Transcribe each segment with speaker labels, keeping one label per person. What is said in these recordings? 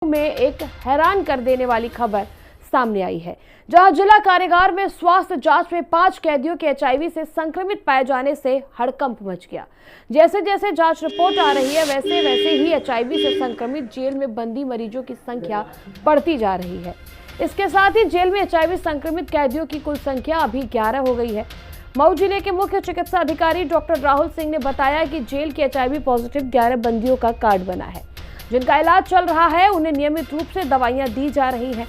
Speaker 1: में एक हैरान कर देने वाली खबर सामने आई है, जहां जिला कारागार में स्वास्थ्य जांच में 5 कैदियों के एचआईवी से संक्रमित पाए जाने से हड़कंप मच गया। जैसे जैसे जांच रिपोर्ट आ रही है, वैसे वैसे ही एचआईवी से संक्रमित जेल में बंदी मरीजों की संख्या बढ़ती जा रही है। इसके साथ ही जेल में एचआईवी संक्रमित कैदियों की कुल संख्या अभी 11 हो गई है। मऊ जिले के मुख्य चिकित्सा अधिकारी डॉक्टर राहुल सिंह ने बताया कि जेल के एचआईवी पॉजिटिव 11 बंदियों का कार्ड बना है, जिनका इलाज चल रहा है। उन्हें नियमित रूप से दवाइयां दी जा रही हैं।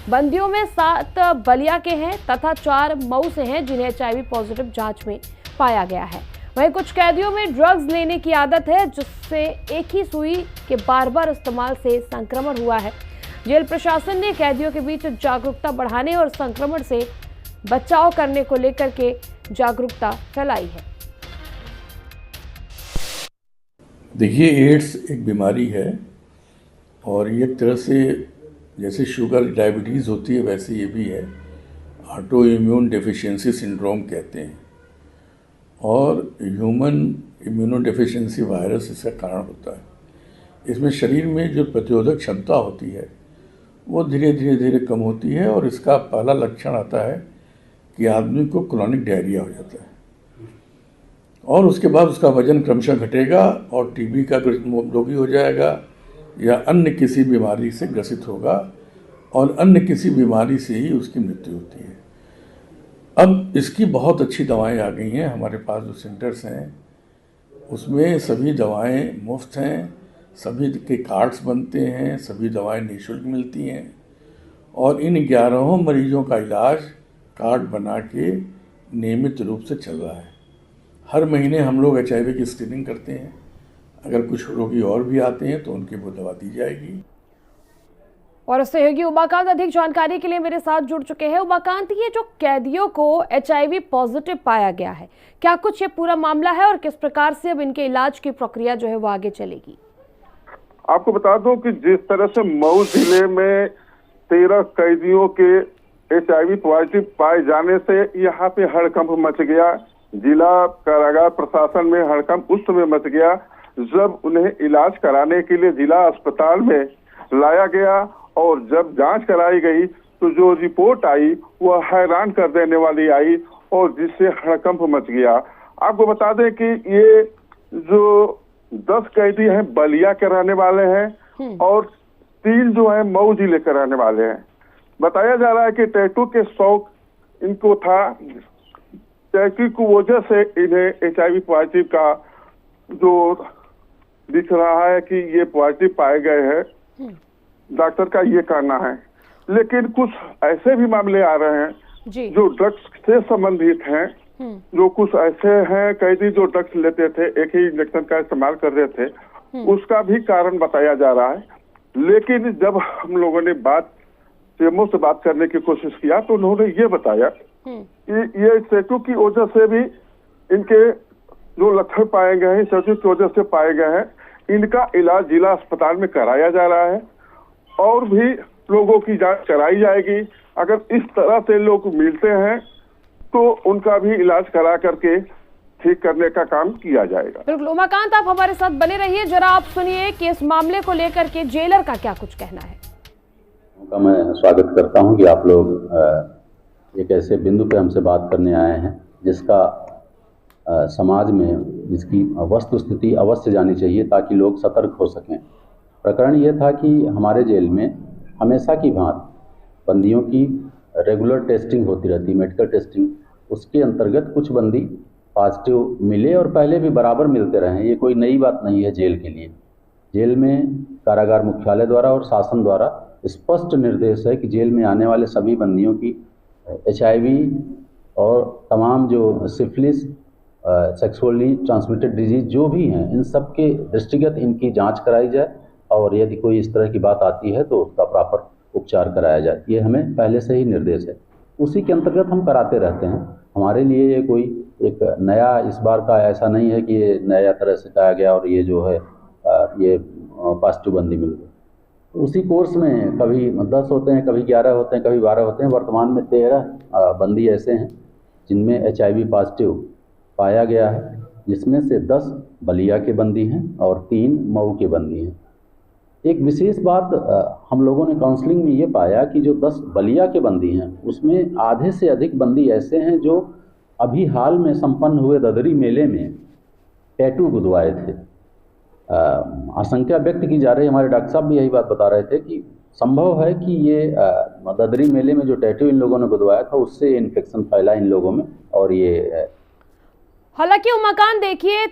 Speaker 1: बंदियों में 7 बलिया के हैं तथा 4 मऊ से हैं, जिन्हें एचआईवी पॉजिटिव जांच में पाया गया है। वहीं कुछ कैदियों में ड्रग्स लेने की आदत है, जिससे एक ही सुई के बार-बार इस्तेमाल से संक्रमण हुआ है। जेल प्रशासन ने कैदियों के बीच जागरूकता बढ़ाने और संक्रमण से बचाव करने को लेकर के जागरूकता फैलाई है।
Speaker 2: देखिए, एड्स एक बीमारी है और ये एक तरह से जैसे शुगर डायबिटीज़ होती है वैसे ये भी है। ऑटो इम्यून डेफिशिएंसी सिंड्रोम कहते हैं और ह्यूमन इम्यूनो डेफिशिएंसी वायरस इसका कारण होता है। इसमें शरीर में जो प्रतिरोधक क्षमता होती है वो धीरे धीरे कम होती है और इसका पहला लक्षण आता है कि आदमी को क्रोनिक डायरिया हो जाता है और उसके बाद उसका वजन क्रमशः घटेगा और टीबी का रोगी हो जाएगा या अन्य किसी बीमारी से ग्रसित होगा और अन्य किसी बीमारी से ही उसकी मृत्यु होती है। अब इसकी बहुत अच्छी दवाएं आ गई हैं। हमारे पास जो सेंटर्स हैं उसमें सभी दवाएं मुफ्त हैं, सभी के कार्ड्स बनते हैं, सभी दवाएं निःशुल्क मिलती हैं और इन 11 मरीजों का इलाज कार्ड बना के नियमित रूप से चल रहा है। हर महीने हम लोग एचआईवी की स्क्रीनिंग करते हैं। अगर कुछ रोगी और भी आते हैं तो उनकी वो दवा दी जाएगी।
Speaker 1: और सहयोगी उमाकांत अधिक जानकारी के लिए मेरे साथ जुड़ चुके हैं। उमाकांत, ये जो कैदियों को एचआईवी पॉजिटिव पाया गया है, क्या कुछ ये पूरा मामला है और किस प्रकार से अब इनके इलाज की प्रक्रिया जो है वो आगे चलेगी?
Speaker 3: आपको बता दूं कि जिस तरह से मऊ जिले में 13 कैदियों के एचआईवी पॉजिटिव पाए जाने से यहाँ पे हड़कंप मच गया। जिला कारागार प्रशासन में हड़कंप उस समय मच गया जब उन्हें इलाज कराने के लिए जिला अस्पताल में लाया गया और जब जांच कराई गई तो जो रिपोर्ट आई वह हैरान कर देने वाली आई और जिससे हड़कंप मच गया। आपको बता दें कि ये जो 10 कैदी हैं बलिया के रहने वाले हैं और 3 जो हैं मऊ जिले के रहने वाले हैं। बताया जा रहा है कि टैटू के शौक इनको था। टैटू की वजह से इन्हें एचआईवी पॉजिटिव का जो दिख रहा है कि ये पॉजिटिव पाए गए हैं, डॉक्टर का ये कहना है। लेकिन कुछ ऐसे भी मामले आ रहे हैं जो ड्रग्स से संबंधित हैं, जो कुछ ऐसे हैं कैदी जो ड्रग्स लेते थे, एक ही इंजेक्शन का इस्तेमाल कर रहे थे, उसका भी कारण बताया जा रहा है। लेकिन जब हम लोगों ने सीएमओ से बात करने की कोशिश किया तो उन्होंने ये बताया कि ये टैटू की वजह से भी इनके जो लक्षण पाए गए हैं, टैटू की वजह से पाए गए हैं, इनका इलाज जिला अस्पताल में कराया जा रहा है और भी लोगों की जांच कराई जाएगी। अगर इस तरह से लोग मिलते हैं तो उनका भी इलाज करा करके ठीक करने का काम किया जाएगा।
Speaker 1: बिल्कुल उमाकांत, आप हमारे साथ बने रहिए। जरा आप सुनिए कि इस मामले को लेकर के जेलर का क्या कुछ कहना है।
Speaker 4: मैं स्वागत करता हूं कि आप लोग एक ऐसे बिंदु पे हमसे बात करने आए हैं जिसका समाज में इसकी वस्तु स्थिति अवश्य जानी चाहिए ताकि लोग सतर्क हो सकें। प्रकरण ये था कि हमारे जेल में हमेशा की भांति बंदियों की रेगुलर टेस्टिंग होती रहती, मेडिकल टेस्टिंग। उसके अंतर्गत कुछ बंदी पॉजिटिव मिले और पहले भी बराबर मिलते रहे। ये कोई नई बात नहीं है जेल के लिए। जेल में कारागार मुख्यालय द्वारा और शासन द्वारा स्पष्ट निर्देश है कि जेल में आने वाले सभी बंदियों की एचआईवी और तमाम जो सिफिलिस, सेक्सुअली ट्रांसमिटेड डिजीज जो भी हैं, इन सब के दृष्टिगत इनकी जांच कराई जाए और यदि कोई इस तरह की बात आती है तो उसका प्रॉपर उपचार कराया जाए। ये हमें पहले से ही निर्देश है, उसी के अंतर्गत हम कराते रहते हैं। हमारे लिए ये कोई एक नया इस बार का ऐसा नहीं है कि ये नया तरह से कहा गया और ये जो है ये पॉजिटिव बंदी मिल गई। उसी कोर्स में कभी 10 होते हैं, कभी 11 होते हैं, कभी 12 होते हैं। वर्तमान में 13 बंदी ऐसे हैं जिनमें एचआईवी पॉजिटिव पाया गया है, जिसमें से 10 बलिया के बंदी हैं और 3 मऊ के बंदी हैं। एक विशेष बात हम लोगों ने काउंसलिंग में ये पाया कि जो 10 बलिया के बंदी हैं उसमें आधे से अधिक बंदी ऐसे हैं जो अभी हाल में संपन्न हुए ददरी मेले में टैटू गुदवाए थे। आशंका व्यक्त की जा रही, हमारे डॉक्टर साहब भी यही बात बता रहे थे कि संभव है कि ये ददरी मेले में जो टैटू इन लोगों ने गुदवाया था उससे इन्फेक्शन फैला इन लोगों में। और ये
Speaker 1: हालांकि उमाकांत देखिए,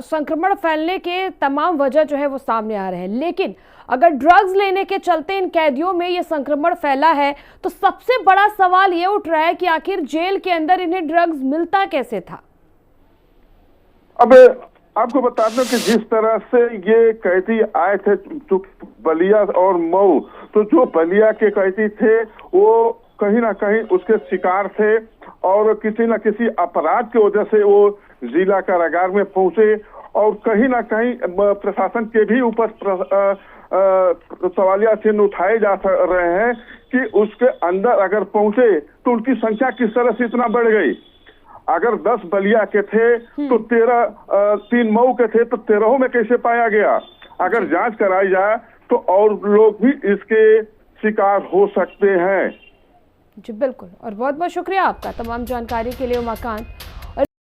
Speaker 1: संक्रमण फैलने के तमाम वजह जो है वो सामने आ रहे हैं, लेकिन अगर ड्रग्स लेने के चलते इन कैदियों में ये संक्रमण फैला है तो सबसे बड़ा सवाल ये उठ रहा है कि आखिर जेल के अंदर इन्हें ड्रग्स मिलता कैसे था।
Speaker 3: अब आपको बता दूं कि जिस तरह से ये कैदी आए थे बलिया और मऊ, तो जो बलिया के कैदी थे वो कहीं ना कहीं उसके शिकार थे और किसी न किसी अपराध की वजह से वो जिला कारागार में पहुंचे और कहीं ना कहीं प्रशासन के भी ऊपर सवालिया चिन्ह उठाए जा रहे हैं कि उसके अंदर अगर पहुंचे तो उनकी संख्या किस तरह से इतना बढ़ गई। अगर 10 बलिया के थे तो 3 मऊ के थे तो 13 में कैसे पाया गया। अगर जांच कराई जाए तो और लोग भी इसके शिकार हो सकते हैं।
Speaker 1: जी बिल्कुल, और बहुत बहुत शुक्रिया आपका तमाम जानकारी के लिए उमाकांत।